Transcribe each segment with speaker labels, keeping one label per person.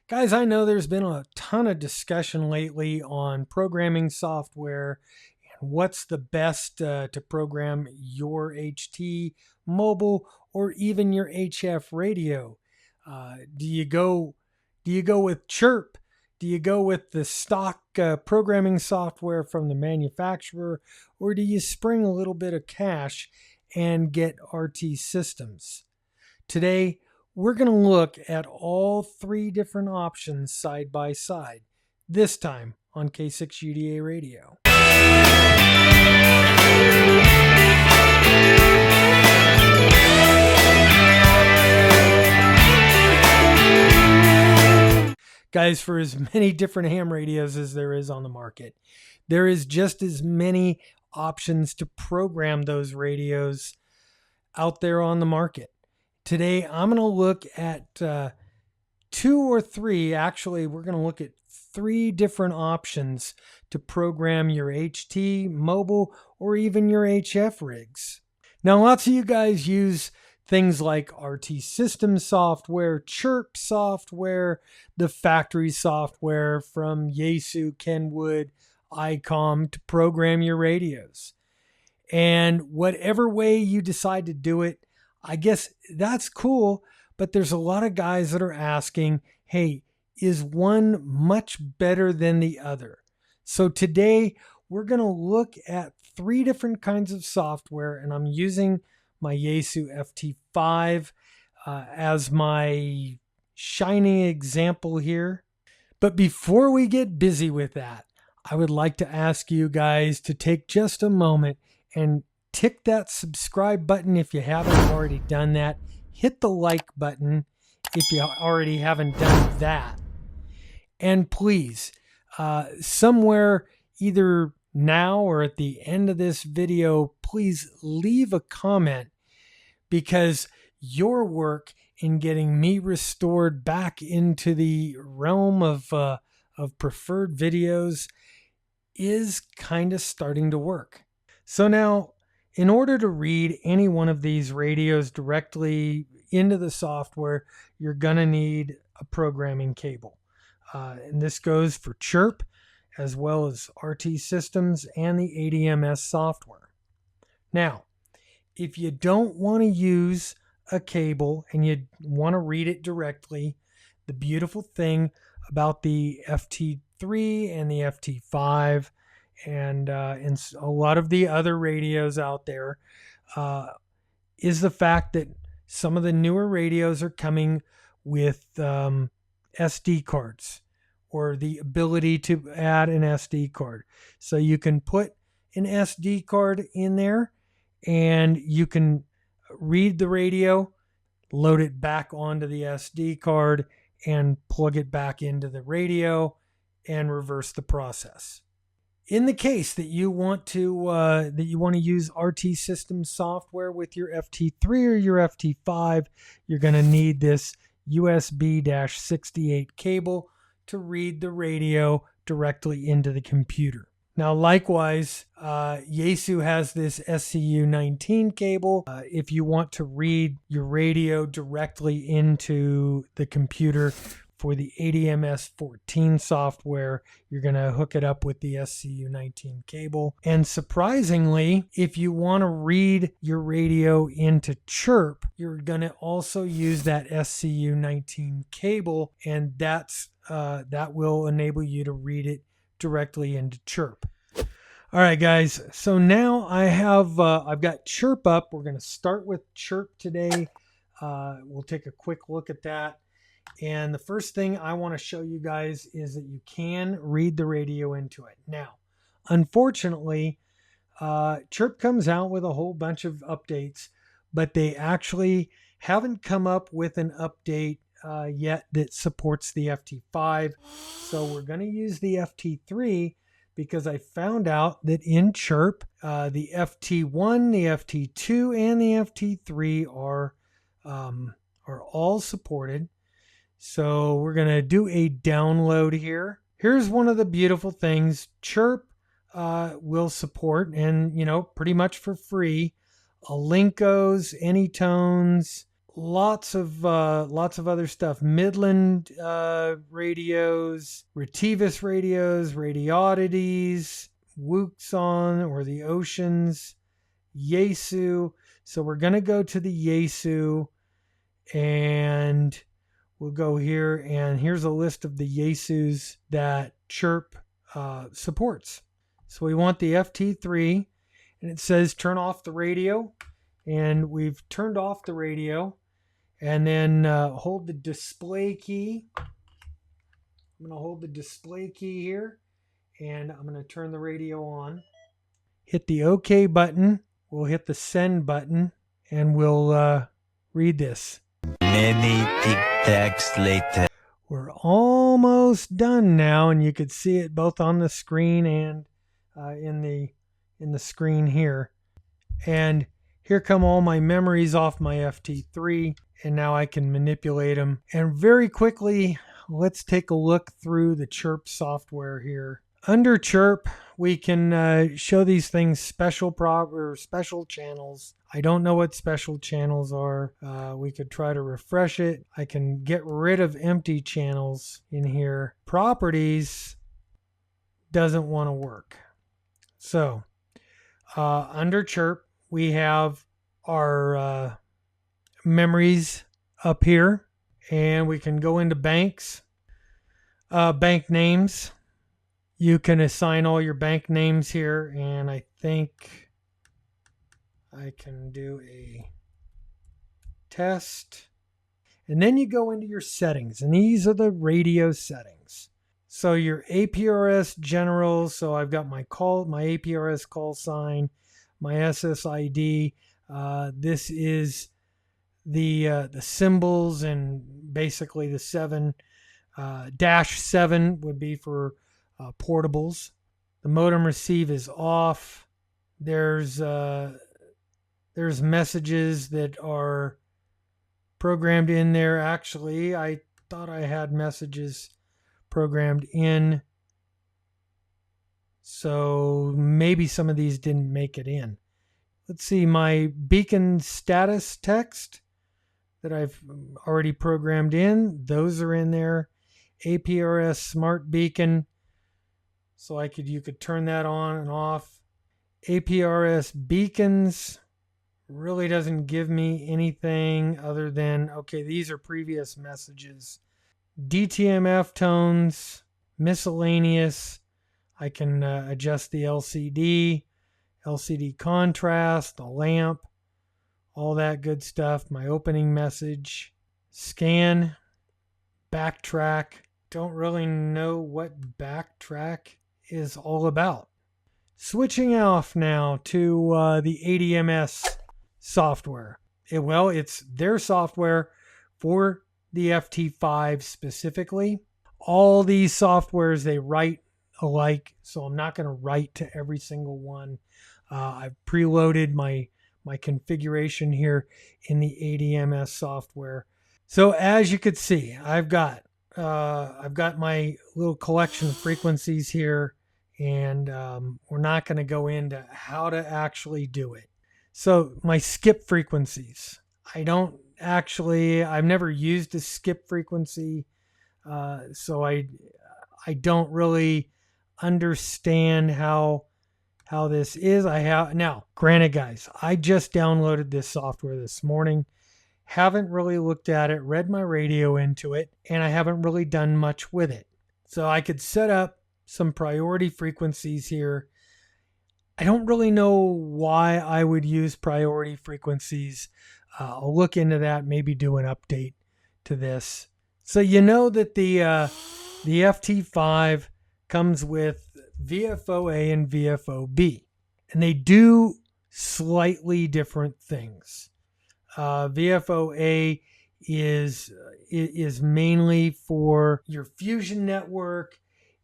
Speaker 1: Guys, I know there's been a ton of discussion lately on programming software and what's the best to program your HT, mobile, or even your HF radio. Do you go with CHIRP? Do you go with the stock programming software from the manufacturer, or do you spring a little bit of cash and get RTSystems? Today, we're going to look at all three different options side by side, this time on K6UDA Radio. Guys, for as many different ham radios as there is on the market, there is just as many options to program those radios out there on the market. Today, I'm going to look at two or three. Actually, we're going to look at three different options to program your HT, mobile, or even your HF rigs. Now, lots of you guys use things like RTSystems software, CHIRP software, the factory software from Yaesu, Kenwood, ICOM to program your radios. And whatever way you decide to do it, I guess that's cool, but there's a lot of guys that are asking, hey, is one much better than the other? So today we're going to look at three different kinds of software, and I'm using my Yaesu FT5 as my shining example here. But before we get busy with that, I would like to ask you guys to take just a moment and tick that subscribe button if you haven't already done that. Hit the like button if you already haven't done that. And please, somewhere either now or at the end of this video, please leave a comment, because your work in getting me restored back into the realm of preferred videos is kind of starting to work. So now, in order to read any one of these radios directly into the software, you're going to need a programming cable. And this goes for CHIRP as well as RTSystems and the ADMS software. Now, if you don't want to use a cable and you want to read it directly, the beautiful thing about the FT3 and the FT5 and a lot of the other radios out there is the fact that some of the newer radios are coming with SD cards, or the ability to add an SD card. So you can put an SD card in there and you can read the radio, load it back onto the SD card, and plug it back into the radio and reverse the process. In the case that you want to use RTSystems software with your FT3 or your FT5, you're going to need this USB-68 cable to read the radio directly into the computer. Now, likewise, Yaesu has this SCU19 cable. If you want to read your radio directly into the computer for the ADMS 14 software, you're going to hook it up with the SCU19 cable. And surprisingly, if you want to read your radio into CHIRP, you're going to also use that SCU19 cable, and that will enable you to read it directly into CHIRP. All right, guys. So now I've got CHIRP up. We're going to start with CHIRP today. We'll take a quick look at that. And the first thing I want to show you guys is that you can read the radio into it. Now, unfortunately, CHIRP comes out with a whole bunch of updates, but they actually haven't come up with an update yet that supports the FT5. So we're going to use the FT3 because I found out that in CHIRP, the FT1, the FT2, and the FT3 are all supported. So we're going to do a download here. Here's one of the beautiful things. CHIRP will support, and pretty much for free, Alinkos, Anytones, lots of other stuff. Midland radios, Retivus radios, Radiodities, Wuxon or the Oceans, Yaesu. So we're going to go to the Yaesu, and we'll go here, and here's a list of the Yaesus that CHIRP supports. So we want the FT3, and it says turn off the radio, and we've turned off the radio, and then hold the display key. I'm going to hold the display key here, and I'm going to turn the radio on. Hit the OK button. We'll hit the send button, and we'll read this.
Speaker 2: Many tic-tacs later.
Speaker 1: We're almost done now, and you could see it both on the screen and in the screen here. And here come all my memories off my FT3, and now I can manipulate them. And very quickly, let's take a look through the CHIRP software here. Under CHIRP, we can show these things special channels. I don't know what special channels are. We could try to refresh it. I can get rid of empty channels in here. Properties doesn't want to work. So under CHIRP, we have our memories up here, and we can go into banks, bank names. You can assign all your bank names here, and I think I can do a test. And then you go into your settings, and these are the radio settings. So your APRS general, so I've got my APRS call sign, my SSID. This is the symbols, and basically the 7 -7 would be for portables. The modem receive is off. There's messages that are programmed in there. Actually, I thought I had messages programmed in, so maybe some of these didn't make it in. Let's see, my beacon status text that I've already programmed in, those are in there. APRS smart beacon, so you could turn that on and off. APRS beacons really doesn't give me anything other than, okay, these are previous messages. DTMF tones, miscellaneous. I can adjust the LCD contrast, the lamp, all that good stuff. My opening message, scan, backtrack. Don't really know what backtrack is all about. Switching off now to the ADMS software. It's their software for the FT5 specifically. All these softwares, they write alike, so I'm not going to write to every single one. I've preloaded my configuration here in the ADMS software. So as you could see, I've got my little collection of frequencies here, and we're not going to go into how to actually do it. So my skip frequencies, I've never used a skip frequency, so I don't really understand how this is. Now, granted, guys, I just downloaded this software this morning. Haven't really looked at it, read my radio into it, and I haven't really done much with it. So I could set up some priority frequencies here. I don't really know why I would use priority frequencies. I'll look into that, maybe do an update to this. So you know that the FT5 comes with VFO-A and VFO-B, and they do slightly different things. VFO-A is mainly for your fusion network.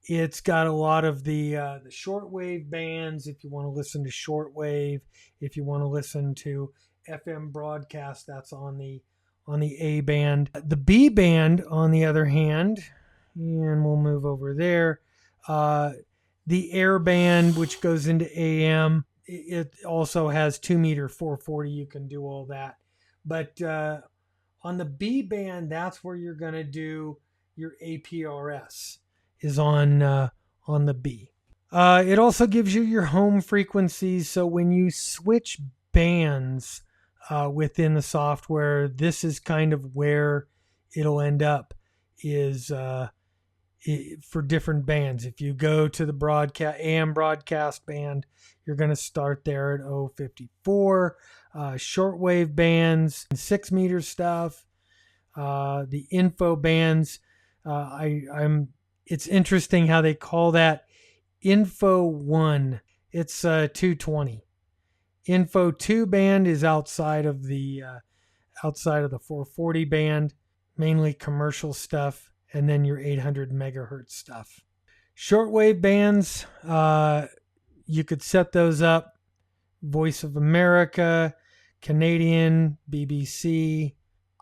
Speaker 1: It's got a lot of the shortwave bands if you want to listen to shortwave. If you want to listen to FM broadcast, that's on the A band. The B band, on the other hand, and we'll move over there. The air band, which goes into AM, it also has 2 meter 440. You can do all that. But On the B band, that's where you're going to do your APRS, is on the B. It also gives you your home frequencies. So when you switch bands within the software, this is kind of where it'll end up, is for different bands. If you go to the AM broadcast band, you're going to start there at 054. Shortwave bands, 6 meter stuff, the info bands. It's interesting how they call that Info 1. It's 220. Info 2 band is outside of the 440 band, mainly commercial stuff, and then your 800 megahertz stuff. Shortwave bands, you could set those up. Voice of America, Canadian, BBC.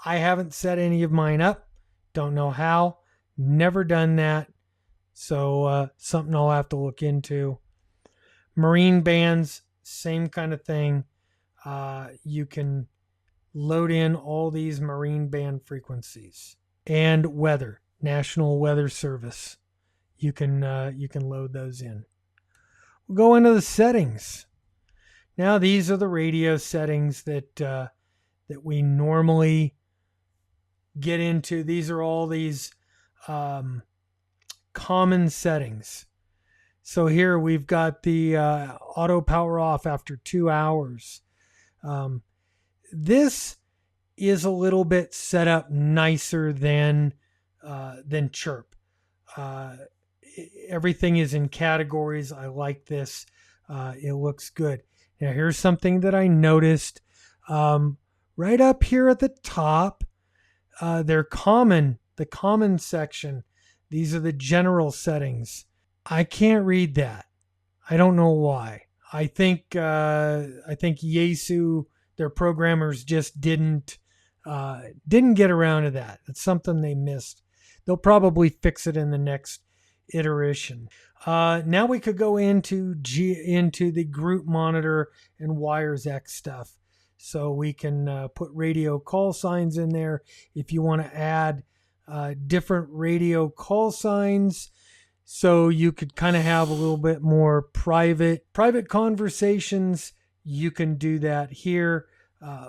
Speaker 1: I haven't set any of mine up. Don't know how. Never done that. So something I'll have to look into. Marine bands, same kind of thing. You can load in all these marine band frequencies. And weather, National Weather Service. You can load those in. We'll go into the settings. Now these are the radio settings that we normally get into. These are all these common settings. So here we've got the auto power off after 2 hours. This is a little bit set up nicer than CHIRP. Everything is in categories. I like this. It looks good. Now here's something that I noticed. Right up here at the top, they're common. The common section. These are the general settings. I can't read that. I don't know why. I think Yaesu, their programmers, just didn't get around to that. It's something they missed. They'll probably fix it in the next iteration. Now we could go into the group monitor and wires X stuff. So we can put radio call signs in there if you want to add different radio call signs. So you could kind of have a little bit more private conversations. You can do that here.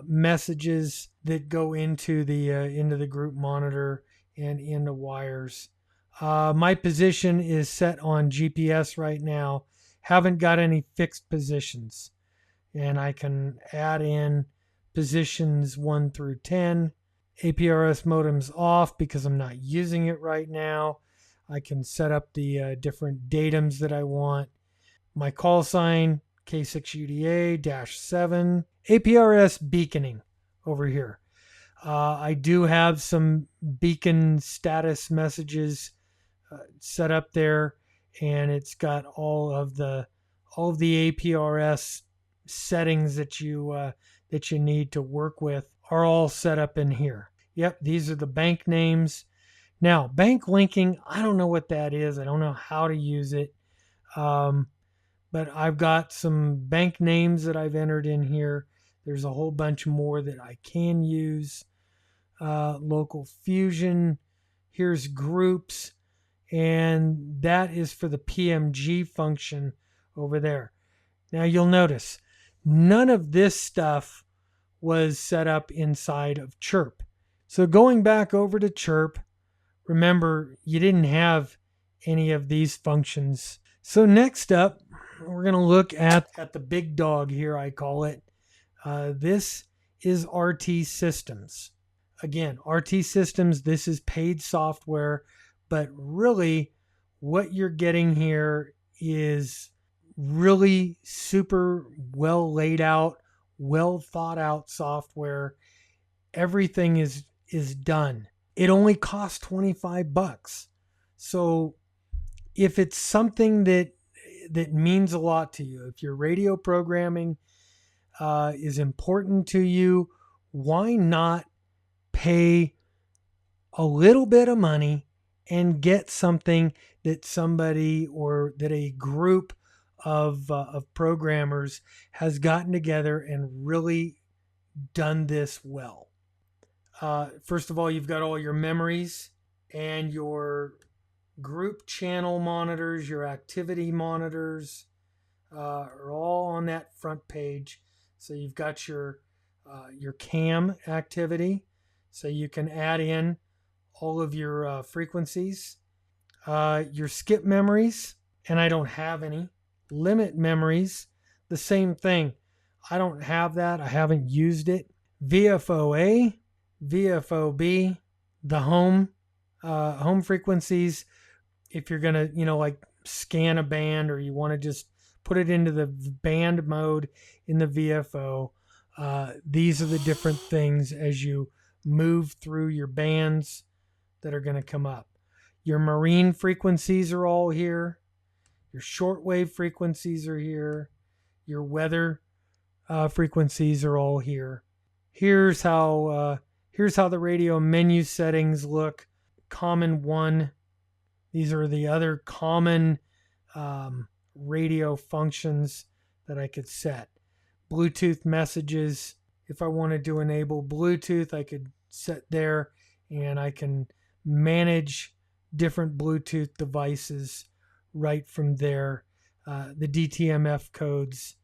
Speaker 1: Messages that go into the group monitor and into wires. My position is set on GPS right now. Haven't got any fixed positions. And I can add in positions 1 through 10. APRS modem's off because I'm not using it right now. I can set up the different datums that I want. My call sign, K6UDA-7. APRS beaconing over here. I do have some beacon status messages set up there, and it's got all of the APRS settings that you need to work with are all set up in here. Yep, these are the bank names. Now, bank linking, I don't know what that is. I don't know how to use it. But I've got some bank names that I've entered in here. There's a whole bunch more that I can use. Local fusion. Here's groups. And that is for the PMG function over there. Now you'll notice none of this stuff was set up inside of CHIRP. So going back over to CHIRP, remember you didn't have any of these functions. So next up, we're going to look at the big dog here, I call it. This is RTSystems. Again, RTSystems, this is paid software, but really what you're getting here is really super well laid out, well thought out software. Everything is done. It only costs $25. So if it's something that means a lot to you, if your radio programming is important to you, why not pay a little bit of money and get something that somebody or that a group of programmers has gotten together and really done this well. First of all, you've got all your memories and your group channel monitors, your activity monitors are all on that front page. So you've got your CAM activity, so you can add in all of your frequencies, your skip memories, and I don't have any. Limit memories, the same thing. I don't have that. I haven't used it. VFOA, VFOB, the home frequencies. If you're gonna, like scan a band, or you want to just put it into the band mode in the VFO, these are the different things as you move through your bands that are going to come up. Your marine frequencies are all here. Your shortwave frequencies are here. Your weather frequencies are all here. Here's how the radio menu settings look. Common 1. These are the other common radio functions that I could set. Bluetooth messages. If I wanted to enable Bluetooth, I could set there, and I can manage different Bluetooth devices right from there. The DTMF codes.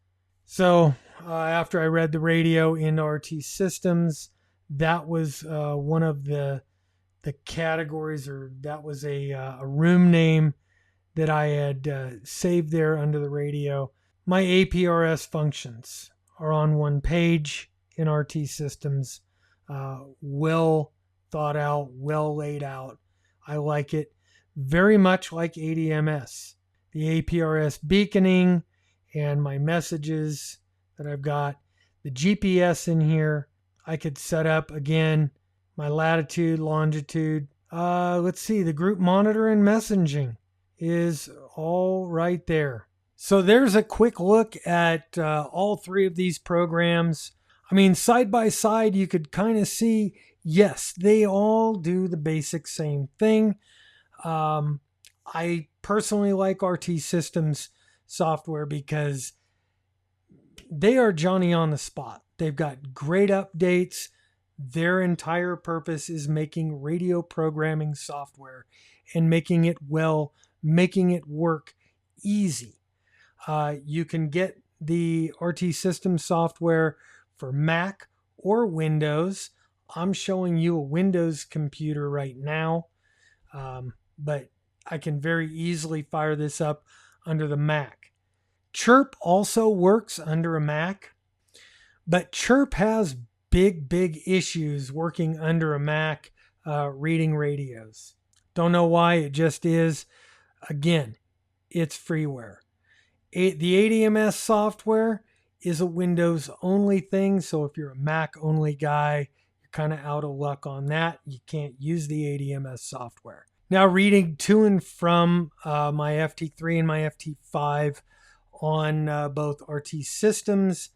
Speaker 1: So after I read the radio in RTSystems, that was one of the categories, or that was a room name that I had saved there under the radio. My APRS functions are on one page in RTSystems. Well thought out, well laid out. I like it very much like ADMS. The APRS beaconing and my messages that I've got. The GPS in here, I could set up again my latitude, longitude. Let's see, the group monitor and messaging is all right there. So there's a quick look at all three of these programs. I mean, side by side, you could kind of see, yes, they all do the basic same thing. I personally like RTSystems software because they are Johnny on the spot. They've got great updates. Their entire purpose is making radio programming software and making it making it work easy. You can get the RTSystems software for Mac or Windows. I'm showing you a Windows computer right now, but I can very easily fire this up under the Mac. CHIRP also works under a Mac, but CHIRP has big issues working under a Mac reading radios. Don't know why, it just is. Again, it's freeware. The ADMS software is a Windows only thing, so if you're a Mac only guy, you're kind of out of luck on that. You can't use the ADMS software. Now, reading to and from my FT3 and my FT5 on both RTSystems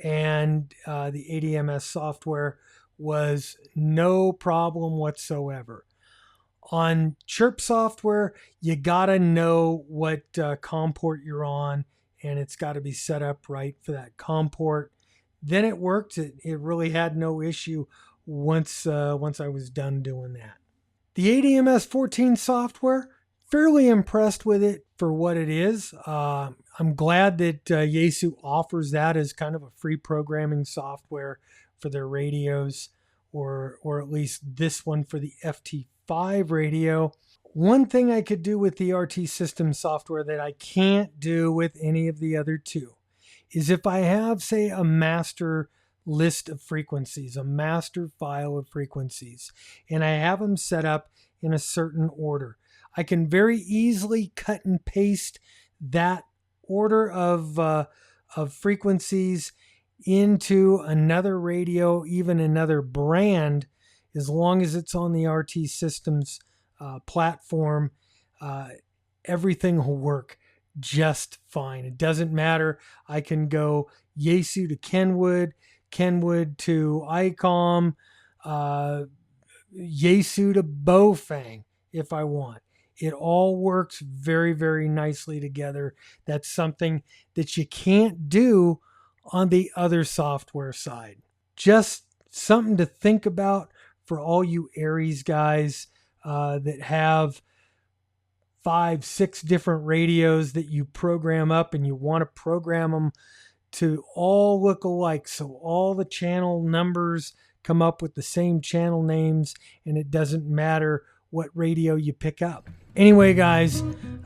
Speaker 1: and the ADMS software was no problem whatsoever. On CHIRP software, you gotta know what COM port you're on, and it's got to be set up right for that COM port. Then it worked. It really had no issue once I was done doing that. The ADMS 14 software, fairly impressed with it for what it is. I'm glad that Yaesu offers that as kind of a free programming software for their radios, or at least this one for the FT5 radio. One thing I could do with the RTSystems software that I can't do with any of the other two is if I have, say, a master list of frequencies, a master file of frequencies, and I have them set up in a certain order, I can very easily cut and paste that order of frequencies into another radio, even another brand, as long as it's on the RTSystems platform. Everything will work just fine. It doesn't matter. I can go Yaesu to Kenwood, Kenwood to ICOM, Yaesu to Bofang if I want. It all works very nicely together. That's something that you can't do on the other software side. Just something to think about for all you Aries guys that have 5, 6 different radios that you program up, and you want to program them to all look alike, so all the channel numbers come up with the same channel names, and it doesn't matter what radio you pick up. Anyway, guys,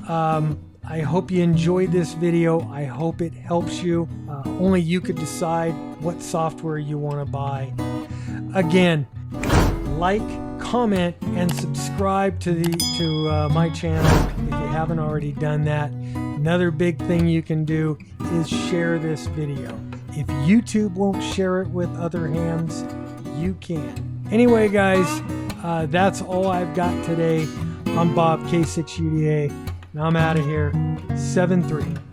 Speaker 1: I hope you enjoyed this video. I hope it helps you. Only you could decide what software you want to buy. Again, like, comment, and subscribe to my channel if you haven't already done that. Another big thing you can do is share this video. If YouTube won't share it with other hands, you can. Anyway, guys, that's all I've got today. I'm Bob, K6UDA, and I'm out of here. 7-3.